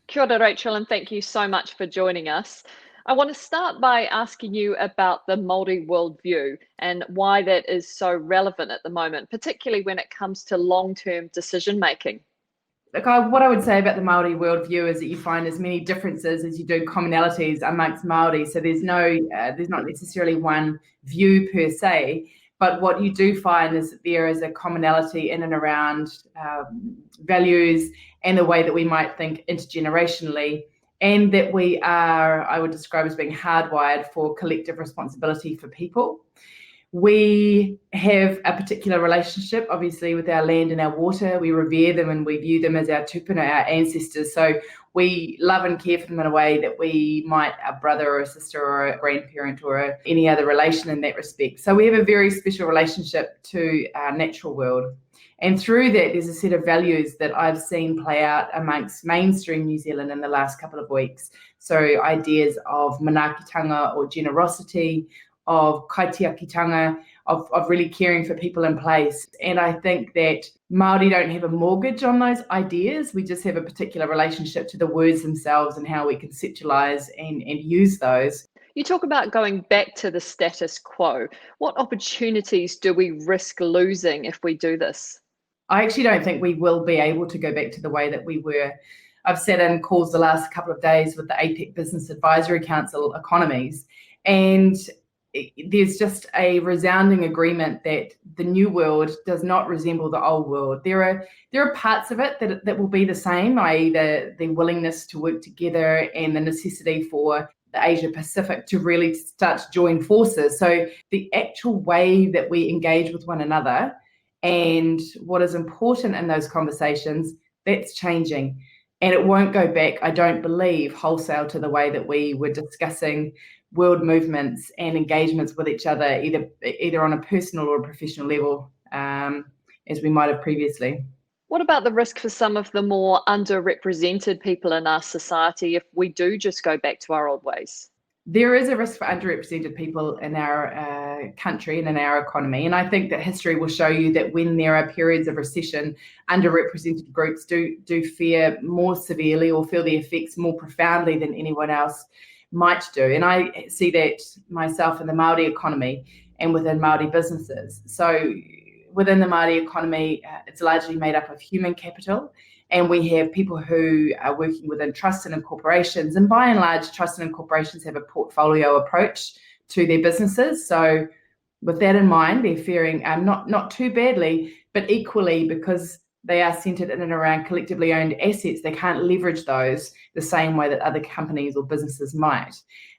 Kia ora, Rachel, and thank you so much for joining us. I want to start by asking you about the Māori worldview and why that is so relevant at the moment, particularly when it comes to long-term decision making. Look, what I would say about the Māori worldview is that you find as many differences as you do commonalities amongst Māori. So there's not necessarily one view per se, but what you do find is that there is a commonality in and around values and the way that we might think intergenerationally, and that we are, I would describe as being hardwired for collective responsibility for people. We have a particular relationship, obviously, with our land and our water. We revere them and we view them as our tupuna, our ancestors. So we love and care for them in a way that we might a brother or a sister or a grandparent or any other relation in that respect. So we have a very special relationship to our natural world. And through that, there's a set of values that I've seen play out amongst mainstream New Zealand in the last couple of weeks. So ideas of manaakitanga or generosity, of kaitiakitanga, of really caring for people in place. And I think that Māori don't have a mortgage on those ideas. We just have a particular relationship to the words themselves and how we conceptualize and use those. You talk about going back to the status quo. What opportunities do we risk losing if we do this? I actually don't think we will be able to go back to the way that we were. I've sat in calls the last couple of days with the APEC Business Advisory Council economies, and there's just a resounding agreement that the new world does not resemble the old world. There are parts of it that will be the same, i.e. the willingness to work together and the necessity for the Asia Pacific to really start to join forces. So the actual way that we engage with one another and what is important in those conversations, that's changing. And it won't go back, I don't believe, wholesale to the way that we were discussing world movements and engagements with each other, either on a personal or a professional level, as we might have previously. What about the risk for some of the more underrepresented people in our society if we do just go back to our old ways? There is a risk for underrepresented people in our country and in our economy. And I think that history will show you that when there are periods of recession, underrepresented groups do fare more severely or feel the effects more profoundly than anyone else might do. And I see that myself in the Māori economy and within Māori businesses. So within the Māori economy, it's largely made up of human capital. And we have people who are working within trusts and corporations. And by and large, trusts and corporations have a portfolio approach to their businesses. So with that in mind, they're faring not too badly, but equally because they are centered in and around collectively owned assets, they can't leverage those the same way that other companies or businesses might.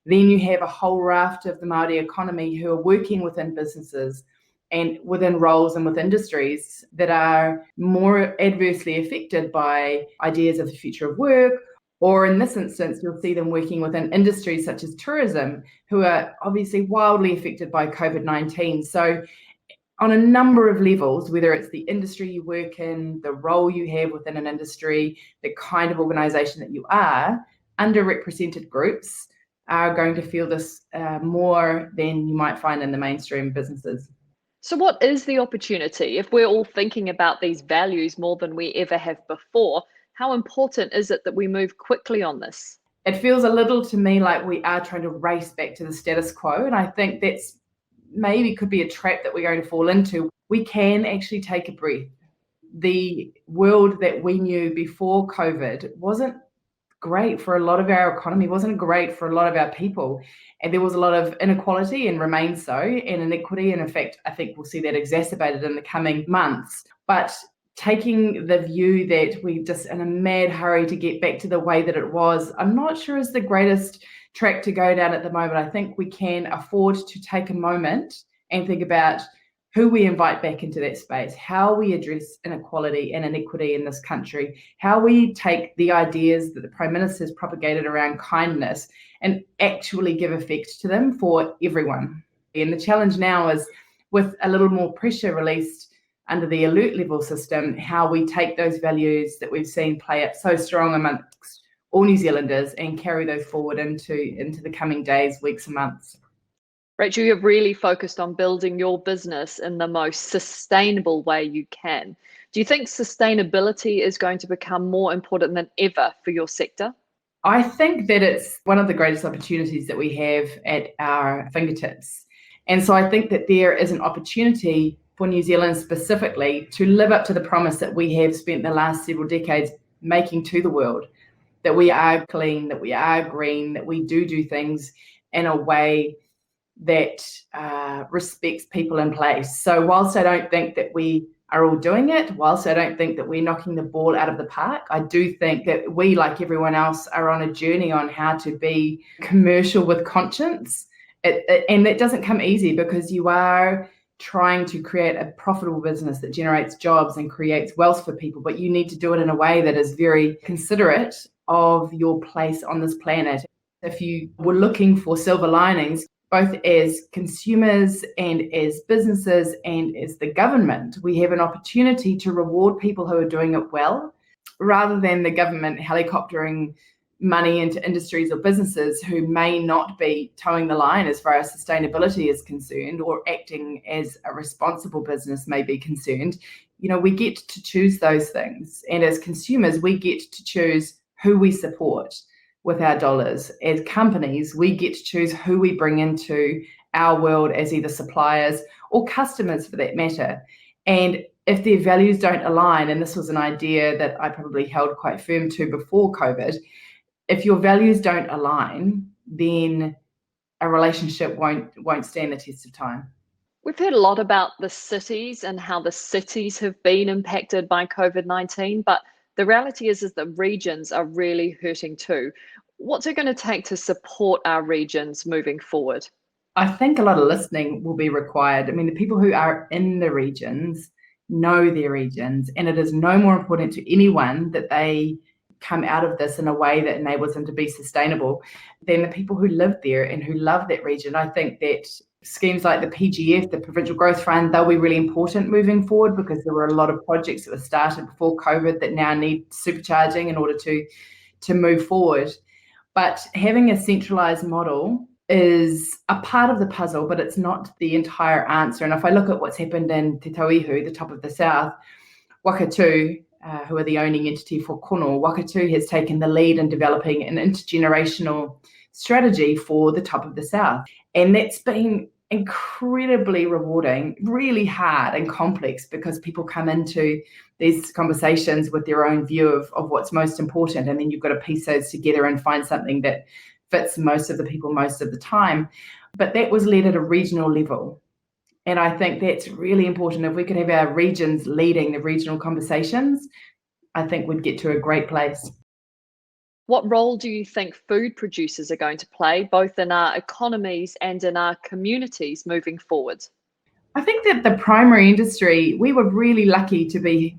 Then you have a whole raft of the Māori economy who are working within businesses and within roles and with industries that are more adversely affected by ideas of the future of work, or in this instance, you'll see them working within industries such as tourism, who are obviously wildly affected by COVID-19. So on a number of levels, whether it's the industry you work in, the role you have within an industry, the kind of organisation that you are, underrepresented groups are going to feel this more than you might find in the mainstream businesses. So what is the opportunity? If we're all thinking about these values more than we ever have before, how important is it that we move quickly on this? It feels a little to me like we are trying to race back to the status quo. And I think that's maybe could be a trap that we're going to fall into. We can actually take a breath. The world that we knew before COVID wasn't great for a lot of our economy, wasn't great for a lot of our people. And there was a lot of inequality and remains so, and inequity. And in fact, I think we'll see that exacerbated in the coming months. But taking the view that we're just in a mad hurry to get back to the way that it was, I'm not sure is the greatest track to go down at the moment. I think we can afford to take a moment and think about who we invite back into that space, how we address inequality and inequity in this country, how we take the ideas that the Prime Minister has propagated around kindness and actually give effect to them for everyone. And the challenge now is, with a little more pressure released under the alert level system, how we take those values that we've seen play out so strong amongst all New Zealanders and carry those forward into the coming days, weeks and months. Rachel, you've really focused on building your business in the most sustainable way you can. Do you think sustainability is going to become more important than ever for your sector? I think that it's one of the greatest opportunities that we have at our fingertips. And so I think that there is an opportunity for New Zealand specifically to live up to the promise that we have spent the last several decades making to the world, that we are clean, that we are green, that we do things in a way that respects people in place. So whilst I don't think that we are all doing it, whilst I don't think that we're knocking the ball out of the park, I do think that we, like everyone else, are on a journey on how to be commercial with conscience. And that doesn't come easy, because you are trying to create a profitable business that generates jobs and creates wealth for people, but you need to do it in a way that is very considerate of your place on this planet. If you were looking for silver linings, both as consumers and as businesses and as the government, we have an opportunity to reward people who are doing it well, rather than the government helicoptering money into industries or businesses who may not be towing the line as far as sustainability is concerned, or acting as a responsible business may be concerned. You know, we get to choose those things. And as consumers, we get to choose who we support with our dollars. As companies, we get to choose who we bring into our world as either suppliers or customers, for that matter. And if their values don't align, and this was an idea that I probably held quite firm to before COVID, if your values don't align, then a relationship won't stand the test of time. We've heard a lot about the cities and how the cities have been impacted by COVID-19, but the reality is that regions are really hurting too. What's it going to take to support our regions moving forward? I think a lot of listening will be required. I mean, the people who are in the regions know their regions, and it is no more important to anyone that they come out of this in a way that enables them to be sustainable than the people who live there and who love that region. I think that schemes like the PGF, the Provincial Growth Fund, they'll be really important moving forward, because there were a lot of projects that were started before COVID that now need supercharging in order to move forward. But having a centralised model is a part of the puzzle, but it's not the entire answer. And if I look at what's happened in Te Tauihu, the top of the south, Wakatu, who are the owning entity for Kono, Wakatu has taken the lead in developing an intergenerational strategy for the top of the south. And that's been incredibly rewarding, really hard and complex, because people come into these conversations with their own view of what's most important, and then you've got to piece those together and find something that fits most of the people most of the time. But that was led at a regional level. And I think that's really important. If we could have our regions leading the regional conversations, I think we'd get to a great place. What role do you think food producers are going to play, both in our economies and in our communities moving forward? I think that the primary industry, we were really lucky to been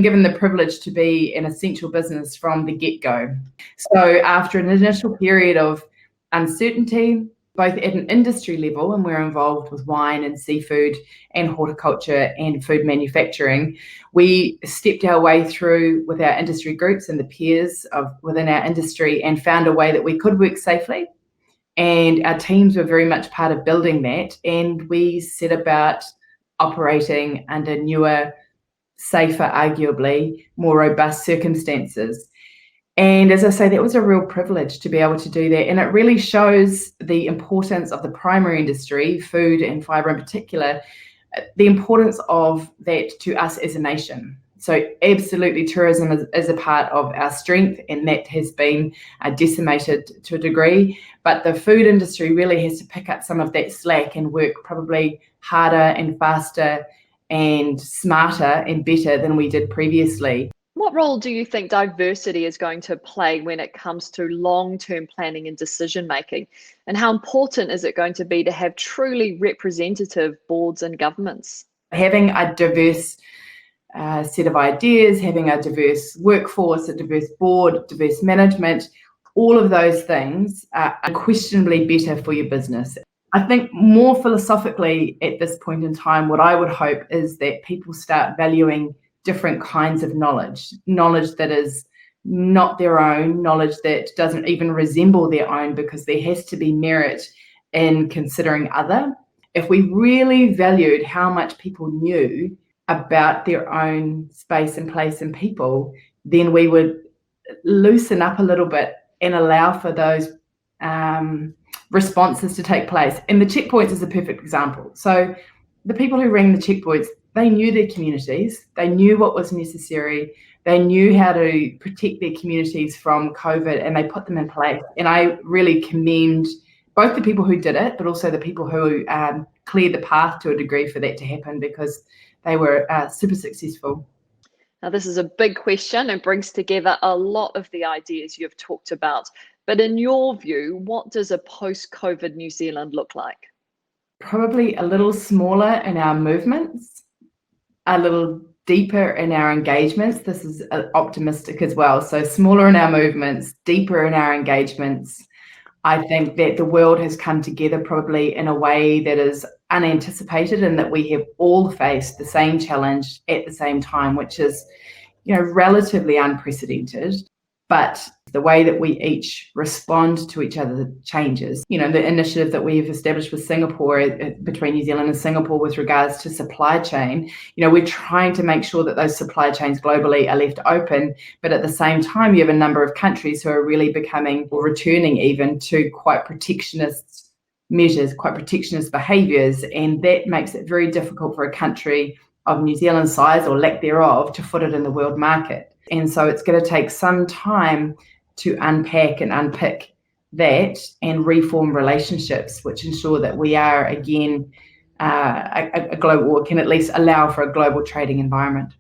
given the privilege to be an essential business from the get-go. So after an initial period of uncertainty, both at an industry level, and we're involved with wine and seafood and horticulture and food manufacturing, we stepped our way through with our industry groups and the peers within our industry, and found a way that we could work safely. And our teams were very much part of building that. And we set about operating under newer, safer, arguably more robust circumstances. And as I say, that was a real privilege to be able to do that. And it really shows the importance of the primary industry, food and fibre in particular, the importance of that to us as a nation. So absolutely, tourism is a part of our strength, and that has been decimated to a degree. But the food industry really has to pick up some of that slack and work probably harder and faster and smarter and better than we did previously. What role do you think diversity is going to play when it comes to long-term planning and decision making? And how important is it going to be to have truly representative boards and governments? Having a diverse set of ideas, having a diverse workforce, a diverse board, diverse management, all of those things are unquestionably better for your business. I think more philosophically at this point in time, what I would hope is that people start valuing different kinds of knowledge that is not their own, knowledge that doesn't even resemble their own, because there has to be merit in considering other. If we really valued how much people knew about their own space and place and people, then we would loosen up a little bit and allow for those responses to take place. And the checkpoints is a perfect example. So the people who ran the checkpoints, they knew their communities, they knew what was necessary, they knew how to protect their communities from COVID, and they put them in place. And I really commend both the people who did it, but also the people who cleared the path to a degree for that to happen, because they were super successful. Now, this is a big question and brings together a lot of the ideas you've talked about. But in your view, what does a post-COVID New Zealand look like? Probably a little smaller in our movements, a little deeper in our engagements. This is optimistic as well. So smaller in our movements, deeper in our engagements. I think that the world has come together probably in a way that is unanticipated, and that we have all faced the same challenge at the same time, which is, relatively unprecedented. But the way that we each respond to each other changes. The initiative that we've established with Singapore, between New Zealand and Singapore, with regards to supply chain, we're trying to make sure that those supply chains globally are left open. But at the same time, you have a number of countries who are really becoming, or returning even, to quite protectionist measures, quite protectionist behaviours. And that makes it very difficult for a country of New Zealand's size, or lack thereof, to foot it in the world market. And so it's going to take some time to unpack and unpick that and reform relationships, which ensure that we are, again, a global, or can at least allow for a global trading environment.